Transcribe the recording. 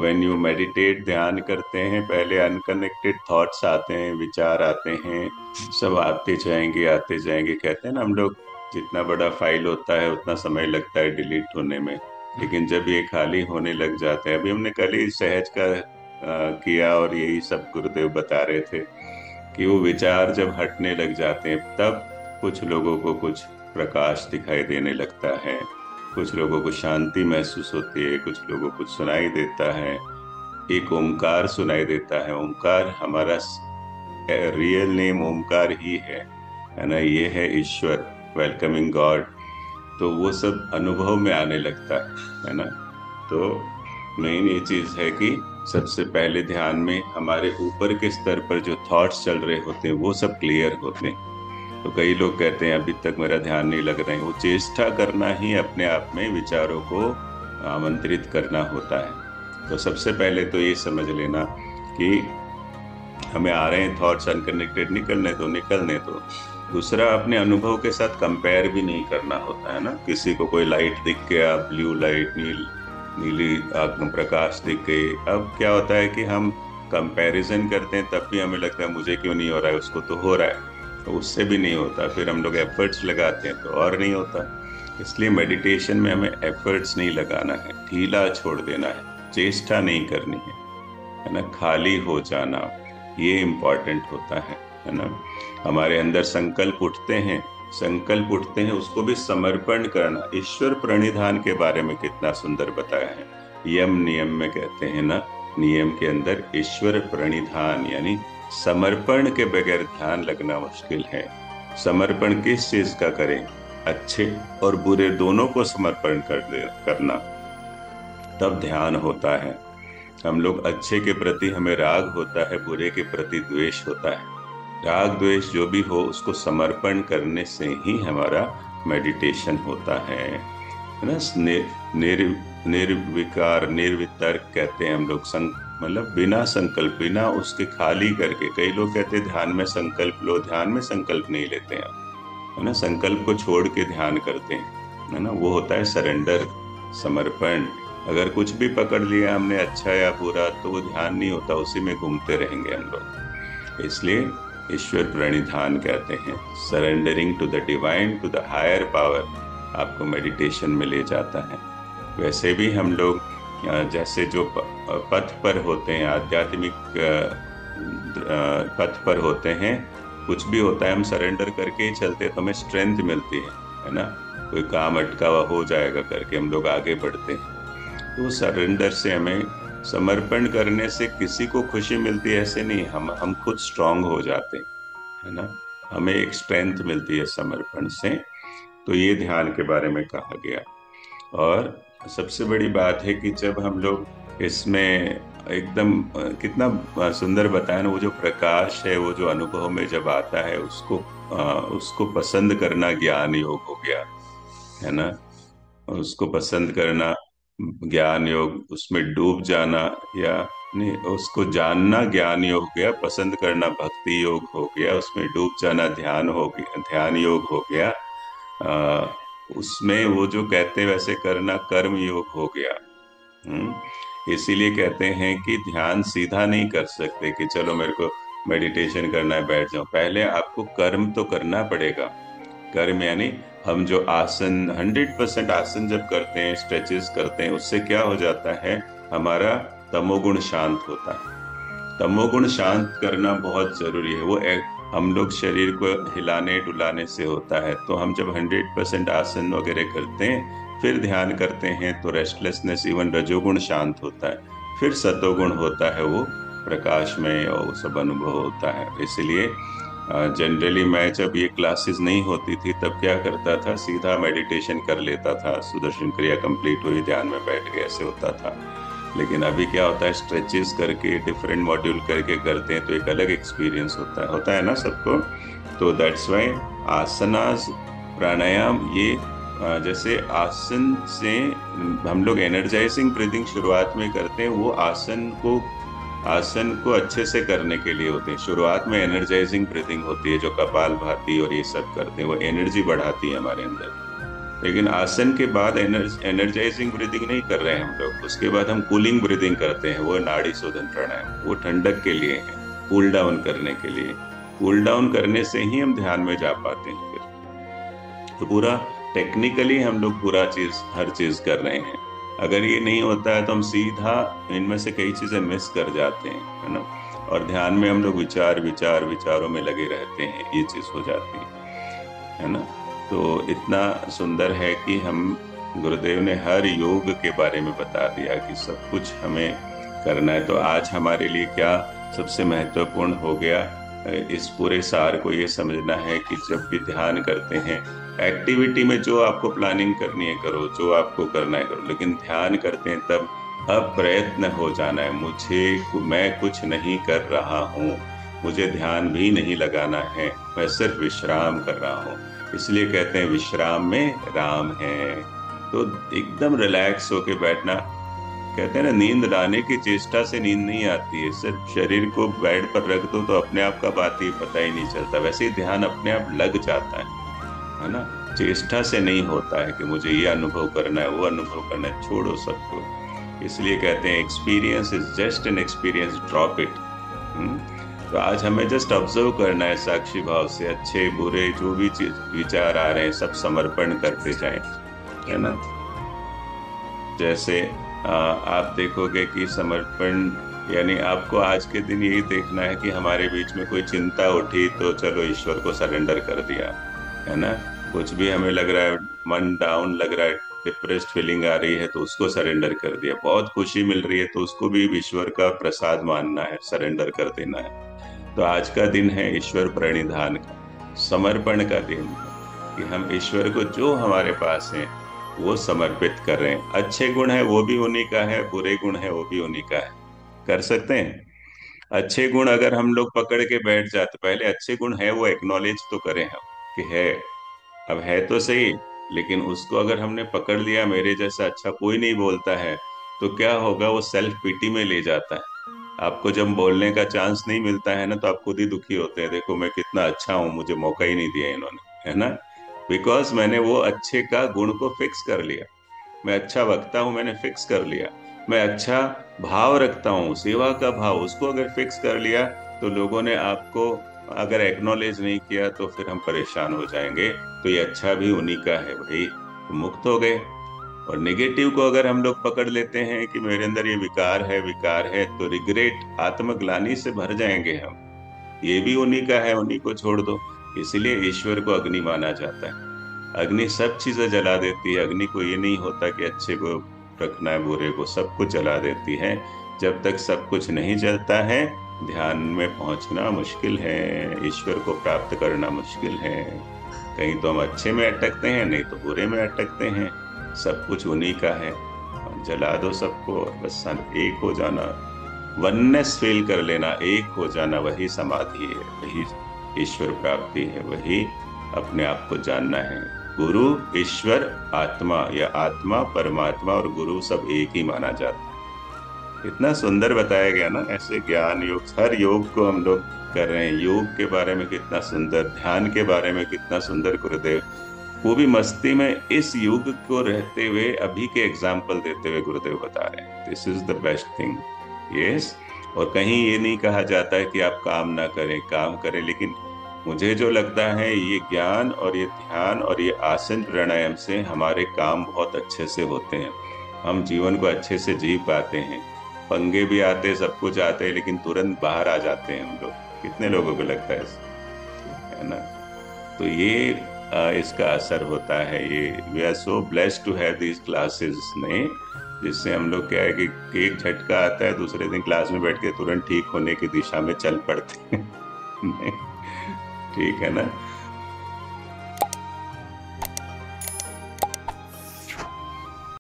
When you meditate, ध्यान करते हैं, पहले अनकनेक्टेड थॉट्स आते हैं, विचार आते हैं, सब आते जाएंगे। कहते हैं ना हम लोग, जितना बड़ा फाइल होता है उतना समय लगता है डिलीट होने में, लेकिन जब ये खाली होने लग जाते हैं, अभी हमने कल ही सहज का किया, और यही सब गुरुदेव बता रहे थे कि वो विचार जब हटने लग जाते हैं तब कुछ लोगों को कुछ प्रकाश दिखाई देने लगता है, कुछ लोगों को शांति महसूस होती है, कुछ लोगों को सुनाई देता है, एक ओमकार सुनाई देता है। ओमकार हमारा रियल नेम ओमकार ही है ना, ये है ईश्वर, वेलकमिंग गॉड। तो वो सब अनुभव में आने लगता है ना। तो मेन ये चीज है कि सबसे पहले ध्यान में हमारे ऊपर के स्तर पर जो थॉट्स चल रहे होते हैं वो सब क्लियर होते हैं। तो कई लोग कहते हैं अभी तक मेरा ध्यान नहीं लग रहा है, वो चेष्टा करना ही अपने आप में विचारों को आमंत्रित करना होता है। तो सबसे पहले तो ये समझ लेना कि हमें आ रहे हैं थॉट्स अनकनेक्टेड, निकलने दो। दूसरा, अपने अनुभव के साथ कंपेयर भी नहीं करना होता है ना। किसी को कोई लाइट दिख गया, ब्लू लाइट, नीली प्रकाश दिख गई, अब क्या होता है कि हम कंपैरिजन करते हैं, तब भी हमें लगता है मुझे क्यों नहीं हो रहा है, उसको तो हो रहा है, तो उससे भी नहीं होता। फिर हम लोग एफर्ट्स लगाते हैं तो और नहीं होता। इसलिए मेडिटेशन में हमें एफर्ट्स नहीं लगाना है, ढीला छोड़ देना है, चेष्टा नहीं करनी है ना। खाली हो जाना, ये इम्पोर्टेंट होता है ना। हमारे अंदर संकल्प उठते हैं, उसको भी समर्पण करना। ईश्वर प्रणिधान के बारे में कितना सुंदर बताया है। यम नियम में कहते हैं ना, नियम के अंदर ईश्वर प्रणिधान यानी समर्पण के बगैर ध्यान लगना मुश्किल है। समर्पण किस चीज का करें? अच्छे और बुरे दोनों को समर्पण करना, तब ध्यान होता है। हम लोग अच्छे के प्रति हमें राग होता है, बुरे के प्रति द्वेष होता है। राग द्वेष जो भी हो उसको समर्पण करने से ही हमारा मेडिटेशन होता है ना। निर्विकार निर्वितर्क कहते हैं हम लोग, मतलब बिना संकल्प, बिना उसके खाली करके। कई लोग कहते हैं ध्यान में संकल्प लो, ध्यान में संकल्प नहीं लेते हैं, है ना। संकल्प को छोड़ के ध्यान करते हैं, है ना। वो होता है सरेंडर, समर्पण। अगर कुछ भी पकड़ लिया हमने, अच्छा या बुरा, तो वो ध्यान नहीं होता, उसी में घूमते रहेंगे हम लोग। इसलिए ईश्वर प्रणिधान कहते हैं, surrendering to the divine, to the higher power, आपको मेडिटेशन में ले जाता है। वैसे भी हम लोग जैसे जो पथ पर होते हैं, आध्यात्मिक पथ पर होते हैं, कुछ भी होता है हम सरेंडर करके ही चलते हैं, तो हमें स्ट्रेंथ मिलती है ना। कोई काम अटका हुआ हो जाएगा करके हम लोग आगे बढ़ते हैं। तो सरेंडर से, हमें समर्पण करने से किसी को खुशी मिलती है ऐसे नहीं, हम खुद स्ट्रांग हो जाते हैं, है ना। हमें एक स्ट्रेंथ मिलती है समर्पण से। तो ये ध्यान के बारे में कहा गया। और सबसे बड़ी बात है कि जब हम लोग इसमें एकदम कितना सुंदर बताया ना, वो जो प्रकाश है, वो जो अनुभव में जब आता है, उसको पसंद करना ज्ञान योग हो गया, है ना। उसको पसंद करना ज्ञान योग, उसमें डूब जाना, या नहीं, उसको जानना ज्ञान योग हो गया, पसंद करना भक्ति योग हो गया, उसमें डूब जाना ध्यान हो गया, ध्यान योग हो गया। आ, उसमें वो जो कहते वैसे करना कर्म योग हो गया। इसीलिए कहते हैं कि ध्यान सीधा नहीं कर सकते कि चलो मेरे को मेडिटेशन करना है बैठ जाओ, पहले आपको कर्म तो करना पड़ेगा। कर्म यानी हम जो आसन, 100% आसन जब करते हैं, स्ट्रेचेस करते हैं, उससे क्या हो जाता है, हमारा तमोगुण शांत होता है। तमोगुण शांत करना बहुत जरूरी है। हम लोग शरीर को हिलाने डुलाने से होता है। तो हम जब 100% आसन वगैरह करते हैं, फिर ध्यान करते हैं, तो रेस्टलेसनेस, इवन रजोगुण शांत होता है। फिर सतोगुण होता है, वो प्रकाश में, और वो सब अनुभव होता है। इसलिए जनरली मैं जब ये क्लासेस नहीं होती थी तब क्या करता था, सीधा मेडिटेशन कर लेता था, सुदर्शन क्रिया कंप्लीट हुई, ध्यान में बैठ गए, ऐसे होता था। लेकिन अभी क्या होता है, स्ट्रेचेस करके, डिफरेंट मॉड्यूल करके करते हैं, तो एक अलग एक्सपीरियंस होता है ना सबको। तो दैट्स वाई आसनास, प्राणायाम, ये जैसे आसन से हम लोग एनर्जाइजिंग ब्रीदिंग शुरुआत में करते हैं, वो आसन को अच्छे से करने के लिए होते हैं। शुरुआत में एनर्जाइजिंग ब्रीदिंग होती है, जो कपाल भाती और ये सब करते हैं, वो एनर्जी बढ़ाती है हमारे अंदर। लेकिन आसन के बाद एनर्जाइजिंग ब्रीदिंग नहीं कर रहे हैं हम लोग। उसके बाद हम कूलिंग ब्रीदिंग करते हैं, वो नाड़ी शोधन प्राणायाम, वो ठंडक के लिए है, कूल डाउन करने के लिए। कूल डाउन करने से ही हम ध्यान में जा पाते हैं फिर। तो पूरा टेक्निकली हम लोग पूरा चीज, हर चीज कर रहे हैं। अगर ये नहीं होता है तो हम सीधा इनमें से कई चीजें मिस कर जाते हैं, है ना। और ध्यान में हम लोग विचार विचार विचारों में लगे रहते हैं, ये चीज हो जाती है ना। तो इतना सुंदर है कि हम, गुरुदेव ने हर योग के बारे में बता दिया कि सब कुछ हमें करना है। तो आज हमारे लिए क्या सबसे महत्वपूर्ण हो गया, इस पूरे सार को ये समझना है कि जब भी ध्यान करते हैं, एक्टिविटी में जो आपको प्लानिंग करनी है करो, जो आपको करना है करो, लेकिन ध्यान करते हैं तब अप्रयत्न हो जाना है। मैं कुछ नहीं कर रहा हूँ, मुझे ध्यान भी नहीं लगाना है, मैं सिर्फ विश्राम कर रहा हूँ। इसलिए कहते हैं विश्राम में राम है। तो एकदम रिलैक्स होके बैठना। कहते हैं ना, नींद लाने की चेष्टा से नींद नहीं आती है, सिर्फ शरीर को बेड पर रख दो तो अपने आप का बात ही पता ही नहीं चलता। वैसे ही ध्यान अपने आप लग जाता है ना। चेष्टा से नहीं होता है कि मुझे ये अनुभव करना है, वो अनुभव करना है, छोड़ो सबको। इसलिए कहते हैं experience is just an experience, drop it. तो आज हमें जस्ट ऑब्जर्व करना है साक्षी भाव से, अच्छे बुरे जो भी चीज विचार आ रहे हैं सब समर्पण करते जाएं, है ना। जैसे आप देखोगे कि समर्पण यानी आपको आज के दिन यही देखना है कि हमारे बीच में कोई चिंता उठी तो चलो ईश्वर को सरेंडर कर दिया, है ना। कुछ भी हमें लग रहा है, मन डाउन लग रहा है, डिप्रेस्ड फीलिंग आ रही है तो उसको सरेंडर कर दिया। बहुत खुशी मिल रही है तो उसको भी ईश्वर का प्रसाद मानना है, सरेंडर कर देना है। तो आज का दिन है ईश्वर प्रणिधान का, समर्पण का दिन है कि हम ईश्वर को जो हमारे पास है वो समर्पित कर रहे हैं। अच्छे गुण है वो भी उन्हीं का है, बुरे गुण है वो भी उन्हीं का है। कर सकते हैं। अच्छे गुण अगर हम लोग पकड़ के बैठ जाते, पहले अच्छे गुण है वो एक्नॉलेज तो करें हम कि है, अब है तो सही, लेकिन उसको अगर हमने पकड़ लिया, मेरे जैसा अच्छा कोई नहीं बोलता है, तो क्या होगा, वो सेल्फ पिटी में ले जाता है। आपको जब बोलने का चांस नहीं मिलता है ना तो आप खुद ही दुखी होते हैं, देखो मैं कितना अच्छा हूं, मुझे मौका ही नहीं दिया इन्होंने, है ना। बिकॉज मैंने वो अच्छे का गुण को फिक्स कर लिया। मैं अच्छा वक्ता हूं, मैंने फिक्स कर लिया। मैं अच्छा भाव रखता हूँ, सेवा का भाव, उसको अगर फिक्स कर लिया तो लोगों ने आपको अगर एक्नॉलेज नहीं किया तो फिर हम परेशान हो जाएंगे। तो ये अच्छा भी उन्हीं का है भाई, तो मुक्त हो गए। और नेगेटिव को अगर हम लोग पकड़ लेते हैं कि मेरे अंदर ये विकार है, विकार है, तो रिग्रेट, आत्मग्लानि से भर जाएंगे हम। ये भी उन्हीं का है, उन्हीं को छोड़ दो। इसलिए ईश्वर को अग्नि माना जाता है। अग्नि सब चीजें जला देती है। अग्नि को ये नहीं होता कि अच्छे को रखना है, बुरे को, सब कुछ जला देती है। जब तक सब कुछ नहीं जलता है, ध्यान में पहुंचना मुश्किल है, ईश्वर को प्राप्त करना मुश्किल है। कहीं तो हम अच्छे में अटकते हैं, नहीं तो बुरे में अटकते हैं। सब कुछ उन्हीं का है। और जला दो सबको और बस एक हो जाना, वननेस फील कर लेना, एक हो जाना, वही समाधि है, वही ईश्वर प्राप्ति है, वही अपने आप को जानना है। गुरु, ईश्वर, आत्मा, या आत्मा, परमात्मा और गुरु सब एक ही माना जाता है। इतना सुंदर बताया गया ना। ऐसे ज्ञान योग, हर योग को हम लोग कर रहे हैं। योग के बारे में कितना सुंदर, ध्यान के बारे में कितना सुंदर गुरुदेव, वो भी मस्ती में इस युग को रहते हुए, अभी के एग्जाम्पल देते हुए गुरुदेव बता रहे हैं this is the best thing. Yes. और कहीं ये नहीं कहा जाता है कि आप काम ना करें, काम करें, लेकिन मुझे जो लगता है ये ज्ञान और ये ध्यान और ये आसन प्राणायाम से हमारे काम बहुत अच्छे से होते हैं। हम जीवन को अच्छे से जी पाते हैं। पंगे भी आते, सब कुछ आते हैं, लेकिन तुरंत बाहर आ जाते हैं हम लोग। कितने लोगों को लगता है ना। तो ये इसका असर होता है। ये we are so blessed to have these classes ने, जिससे हम लोग क्या है कि एक झटका आता है, दूसरे दिन क्लास में बैठ के तुरंत ठीक होने की दिशा में चल पड़ते हैं। ठीक है ना।